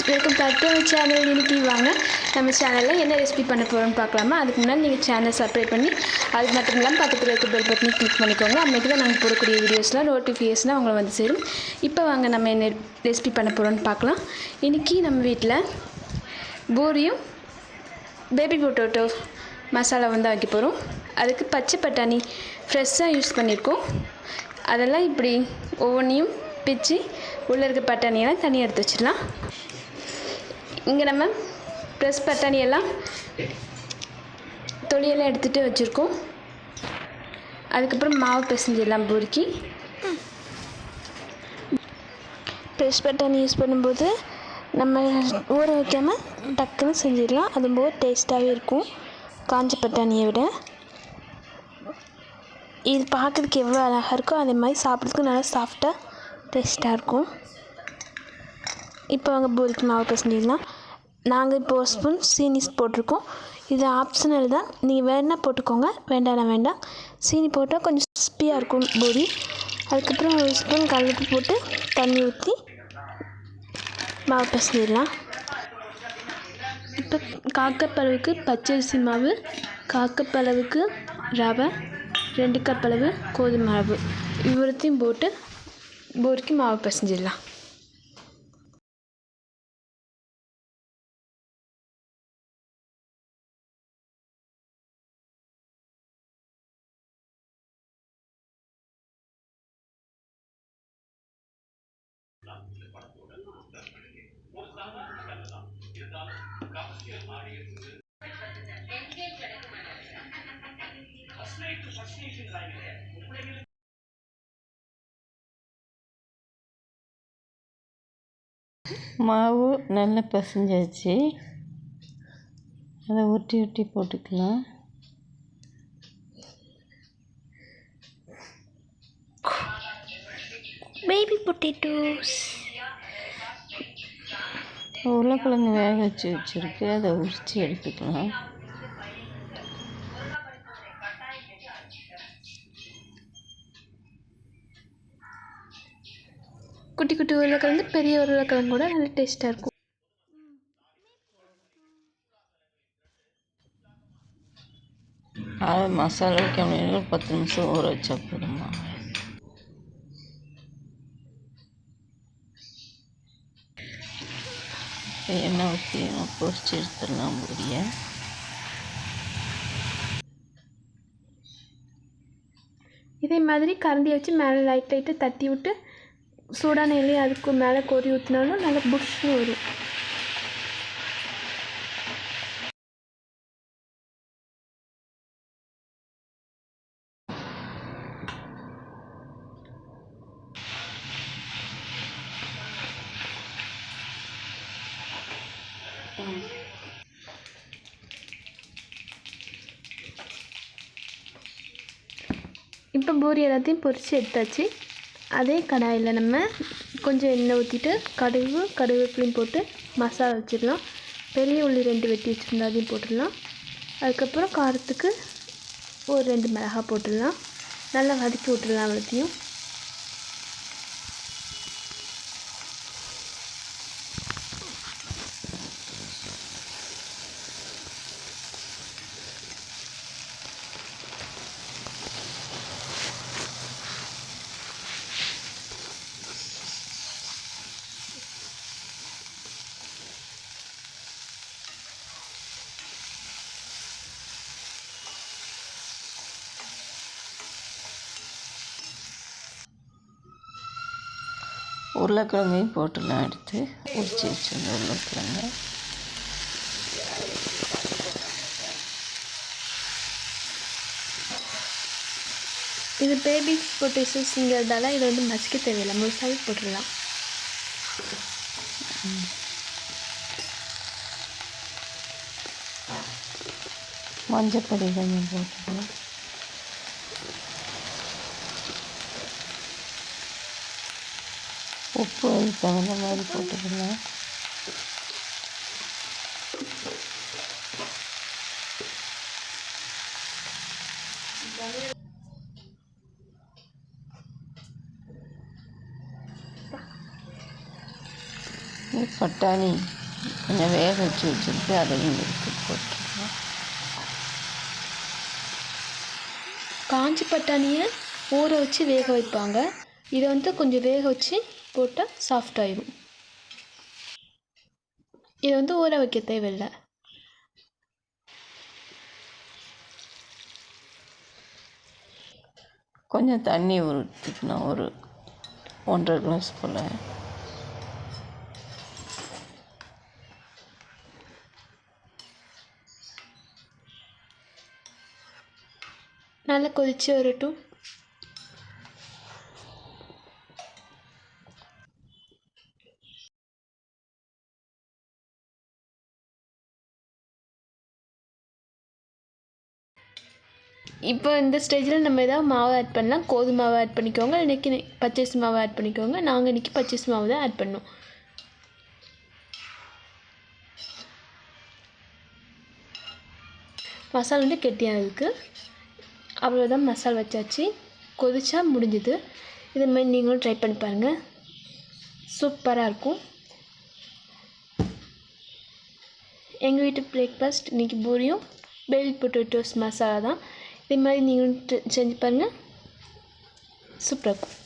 Welcome back to our channel. இன்றைக்கி வாங்க நம்ம சேனலில் என்ன ரெசிபி பண்ண போகிறோம்னு பார்க்கலாமா. அதுக்கு முன்னாடி நீங்கள் சேனல் சப்ஸ்கிரைப் பண்ணி அது மட்டும் இல்லாமல் பக்கத்தில் இருக்க பெல் பட்டனை கிளிக் பண்ணிக்கோங்க. அன்றைக்கி தான் நாங்கள் போடக்கூடிய வீடியோஸ்லாம் நோட்டிஃபிகேஷனாக அவங்கள வந்து சேரும். இப்போ வாங்க நம்ம என்ன ரெசிபி பண்ண போகிறோம்னு பார்க்கலாம். இன்றைக்கி நம்ம வீட்டில் பூரியும் பேபி பொட்டேட்டோ மசாலா வந்து வைக்க போகிறோம். அதுக்கு பச்சை பட்டாணி ஃப்ரெஷ்ஷாக யூஸ் பண்ணியிருக்கோம். அதெல்லாம் இப்படி ஒவ்வொன்றையும் பிச்சு உள்ளே இருக்க பட்டாணியெல்லாம் தனியாக எடுத்து வச்சிடலாம். இங்கே நம்ம ஃப்ரெஷ் பட்டாணியெல்லாம் தொலியெல்லாம் எடுத்துகிட்டு வச்சுருக்கோம். அதுக்கப்புறம் மாவு பிசைஞ்சிடலாம். பூரிக்கு ஃப்ரெஷ் பட்டாணி யூஸ் பண்ணும்போது நம்ம ஊற வைக்காமல் டக்குன்னு செஞ்சிடலாம். அது ரொம்ப டேஸ்ட்டாகவே இருக்கும் காஞ்ச பட்டாணியை விட. இது பார்க்குறதுக்கு எவ்வளோ அழகாக இருக்கோ அதே மாதிரி சாப்பிட்றதுக்கு நல்லா சாஃப்டாக டேஸ்ட்டாக இருக்கும். இப்போ அவங்க பூரிக்கு மாவு பிசைஞ்சிடலாம். நாங்கள் இப்போ ஒரு ஸ்பூன் சீனி போட்டிருக்கோம். இது ஆப்ஷனல் தான், நீங்கள் வேணால் போட்டுக்கோங்க, வேண்டாம். சீனி போட்டால் கொஞ்சம் கிறிஸ்பியாக இருக்கும் பூரி. அதுக்கப்புறம் ஒரு ஸ்பூன் கல்லுப்பு போட்டு தண்ணி ஊற்றி மாவு பிசைஞ்சிடலாம். இப்போ காக்கப்பளவுக்கு பச்சரிசி மாவு, காக்கப்பளவுக்கு ரவை, 2 கப் அளவு கோதுமை மாவு இவ்வளோத்தையும் போட்டு பூரிக்கு மாவு பிசைஞ்சிடலாம். மாவு நல்லா பிசைஞ்சாச்சு. அதை ஒட்டி போட்டுக்கலாம். பேபி பொட்டேட்டோஸ் உருளைக்கிழங்கு வேக வச்சுருக்கு, அதை உரித்து எடுத்துக்கலாம். குட்டி குட்டி உருளைக்கிழங்கு, பெரிய உருளைக்கிழங்கு கூட நல்ல டேஸ்ட்டாக இருக்கும். அது மசாலா வைக்க முடியாது, 10 நிமிஷம் ஊற வச்சா போதுமா. எண்ணெய் ஊற்றி பொரிச்சு எடுத்துடலாம் பூரியை. இதே மாதிரி கரண்டி வச்சு மேலே லைட்டாக தட்டி விட்டு சூடான எண்ணெய் அதுக்கு மேலே கோரி ஊற்றினாலும் நல்லா புஷ்ஷுன்னு வரும். இப்போ பூரி எல்லாத்தையும் பொரித்து எடுத்தாச்சு. அதே கடாயில் நம்ம கொஞ்சம் எண்ணெய் ஊற்றிட்டு கடுவேப்பிலையும் போட்டு மசாலா வச்சிடலாம். பெரிய உள்ளி 2 வெட்டி வச்சுருந்தா அதையும் போட்டுடலாம். அதுக்கப்புறம் காரத்துக்கு ஒரு 2 மிளகாய் போட்டுடலாம். நல்லா வதக்கி விட்டுடலாம் எல்லாத்தையும். உருளைக்கிழங்கையும் போட்டுலாம் எடுத்து உரிச்சு வச்சுருந்த உருளைக்கிழங்கு. இது பேபி பொட்டேட்டோஸுங்கிறதால இதை வந்து மசிக்க தேவையில்லை, முழுசாகவே போட்டுடலாம். மஞ்சப்பொடி கொஞ்சம் போட்டுக்கலாம். உப்பு அதுக்கு தகுந்த மாதிரி போட்டுக்கலாம். பட்டாணி கொஞ்சம் வேக வச்சு வச்சுருக்கு, அதையும் எடுத்து போட்டுருக்கோம். காஞ்சி பட்டாணியை ஊற வச்சு வேக வைப்பாங்க. இதை வந்து கொஞ்சம் வேக வச்சு போட்டால் சாஃப்ட் ஆயிடும். இதை வந்து ஊற வைக்க தேவையில்லை. கொஞ்சம் தண்ணி ஊற்றிக்கணும், ஒரு 1.5 கிளாஸ் போல். நல்லா கொதித்து வரட்டும். இப்போ இந்த ஸ்டேஜில் நம்ம ஏதாவது மாவு ஆட் பண்ணலாம். கோதுமை மாவு ஆட் பண்ணிக்கோங்க, இன்றைக்கி பச்சரிசி மாவு ஆட் பண்ணிக்கோங்க. நாங்கள் இன்றைக்கி பச்சரிசி மாவு தான் ஆட் பண்ணோம். மசாலா வந்து கெட்டியாக இருக்குது. அவ்வளோதான், மசாலா வச்சாச்சு. கொதிச்சா முடிஞ்சுது. இதுமாதிரி நீங்களும் ட்ரை பண்ணி பாருங்கள், சூப்பராக இருக்கும். எங்கள் வீட்டு பிரேக்ஃபாஸ்ட் இன்றைக்கி பூரியும் பெல் பொட்டேட்டோஸ் மசாலா தான். இதே மாதிரி நீங்களும் செஞ்சு பாருங்கள், சூப்பராக இருக்கும்.